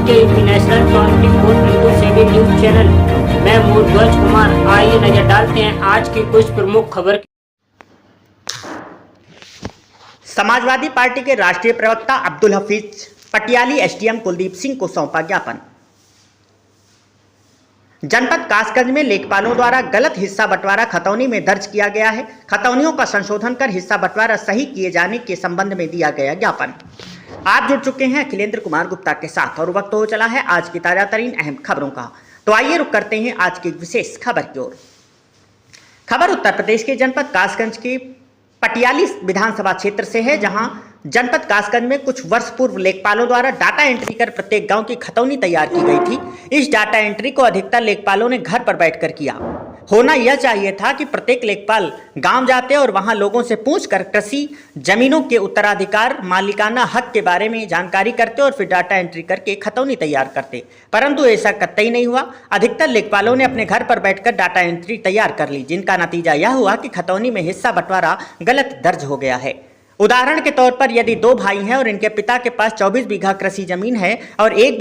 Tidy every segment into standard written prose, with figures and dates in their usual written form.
MK national 24/7 news channel. मैं मूर्ध्वज कुमार। आइए नजर डालते हैं आज की कुछ प्रमुख खबर। समाजवादी पार्टी के राष्ट्रीय प्रवक्ता अब्दुल हफीज पटियाली एसडीएम कुलदीप सिंह को सौंपा ज्ञापन। जनपद कासगंज में लेखपालों द्वारा गलत हिस्सा बंटवारा खतौनी में दर्ज किया गया है। खतौनियों का संशोधन कर हिस्सा बंटवारा सही किए जाने के संबंध में दिया गया ज्ञापन। आप जुड़ चुके हैं अखिलेंद्र कुमार गुप्ता के साथ और वक्त हो चला है आज की ताजा तरीन अहम खबरों का। तो आइए रुक करते हैं आज की विशेष खबर की ओर। खबर उत्तर प्रदेश के जनपद कासगंज के पटियाली विधानसभा क्षेत्र से है, जहां जनपद कासगंज में कुछ वर्ष पूर्व लेखपालों द्वारा डाटा एंट्री कर प्रत्येक गांव की खतौनी तैयार की गई थी। इस डाटा एंट्री को अधिकतर लेखपालों ने घर पर बैठकर किया। होना यह चाहिए था कि प्रत्येक लेखपाल गांव जाते और वहां लोगों से पूछकर कृषि जमीनों के उत्तराधिकार मालिकाना हक के बारे में जानकारी करते और फिर डाटा एंट्री करके खतौनी तैयार करते, परंतु ऐसा कतई नहीं हुआ। अधिकतर लेखपालों ने अपने घर पर बैठकर डाटा एंट्री तैयार कर ली, जिनका नतीजा यह हुआ कि खतौनी में हिस्सा बंटवारा गलत दर्ज हो गया है। उदाहरण के तौर पर यदि दो भाई हैं और इनके पिता के पास 24 बीघा कृषि जमीन है और एक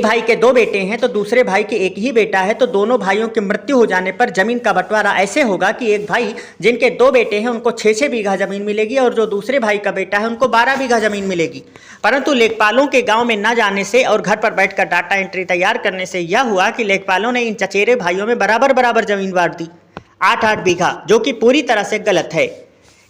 भाई के दो बेटे हैं, तो दूसरे भाई के एक ही बेटा है, तो दोनों भाइयों की मृत्यु हो जाने पर जमीन का बंटवारा ऐसे होगा कि एक भाई जिनके दो बेटे हैं उनको 6-6 बीघा जमीन मिलेगी और जो दूसरे भाई का बेटा है उनको 12 बीघा जमीन मिलेगी। परंतु लेखपालों के गांव में न जाने से और घर पर बैठकर डाटा एंट्री तैयार करने से यह हुआ कि लेखपालों ने इन चचेरे भाइयों में बराबर जमीन बांट दी, 8-8 बीघा, जो कि पूरी तरह से गलत है।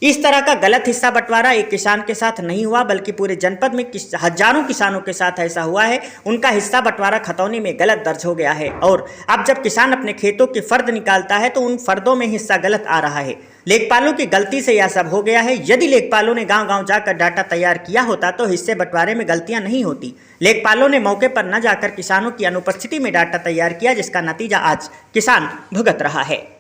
इस तरह का गलत हिस्सा बंटवारा एक किसान के साथ नहीं हुआ, बल्कि पूरे जनपद में हजारों किसानों के साथ ऐसा हुआ है। उनका हिस्सा बंटवारा खतौनी में गलत दर्ज हो गया है और अब जब किसान अपने खेतों के फर्द निकालता है तो उन फर्दों में हिस्सा गलत आ रहा है। लेखपालों की गलती से यह सब हो गया है। यदि लेखपालों ने गांव-गांव जाकर डाटा तैयार किया होता तो हिस्से बंटवारे में गलतियां नहीं होती। लेखपालों ने मौके पर न जाकर किसानों की अनुपस्थिति में डाटा तैयार किया, जिसका नतीजा आज किसान भुगत रहा है।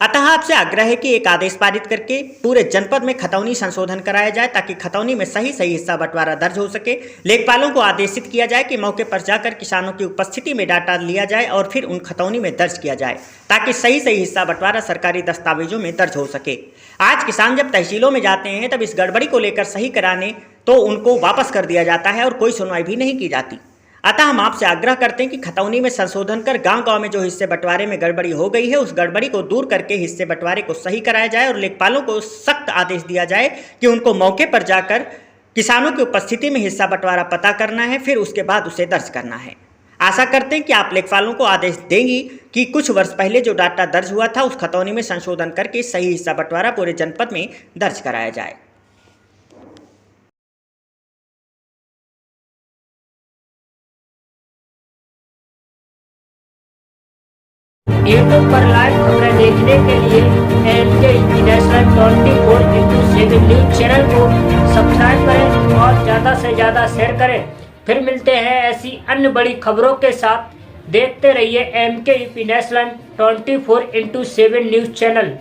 अतः आपसे आग्रह है कि एक आदेश पारित करके पूरे जनपद में खतौनी संशोधन कराया जाए, ताकि खतौनी में सही हिस्सा बंटवारा दर्ज हो सके। लेखपालों को आदेशित किया जाए कि मौके पर जाकर किसानों की उपस्थिति में डाटा लिया जाए और फिर उन खतौनी में दर्ज किया जाए, ताकि सही हिस्सा बंटवारा सरकारी दस्तावेजों में दर्ज हो सके। आज किसान जब तहसीलों में जाते हैं तब इस गड़बड़ी को लेकर सही कराने तो उनको वापस कर दिया जाता है और कोई सुनवाई भी नहीं की जाती। अतः हम आपसे आग्रह करते हैं कि खतौनी में संशोधन कर गांव-गांव में जो हिस्से बंटवारे में गड़बड़ी हो गई है, उस गड़बड़ी को दूर करके हिस्से बंटवारे को सही कराया जाए और लेखपालों को सख्त आदेश दिया जाए कि उनको मौके पर जाकर किसानों की उपस्थिति में हिस्सा बंटवारा पता करना है, फिर उसके बाद उसे दर्ज करना है। आशा करते हैं कि आप लेखपालों को आदेश देंगी कि कुछ वर्ष पहले जो डाटा दर्ज हुआ था उस खतौनी में संशोधन करके सही हिस्सा बंटवारा पूरे जनपद में दर्ज कराया जाए। यूट्यूब पर लाइव खबरें देखने के लिए MK नेशनल 24/7 न्यूज चैनल को सब्सक्राइब करें और ज़्यादा से ज़्यादा शेयर करें। फिर मिलते हैं ऐसी अन्य बड़ी खबरों के साथ। देखते रहिए MK नेशनल 24/7 न्यूज चैनल।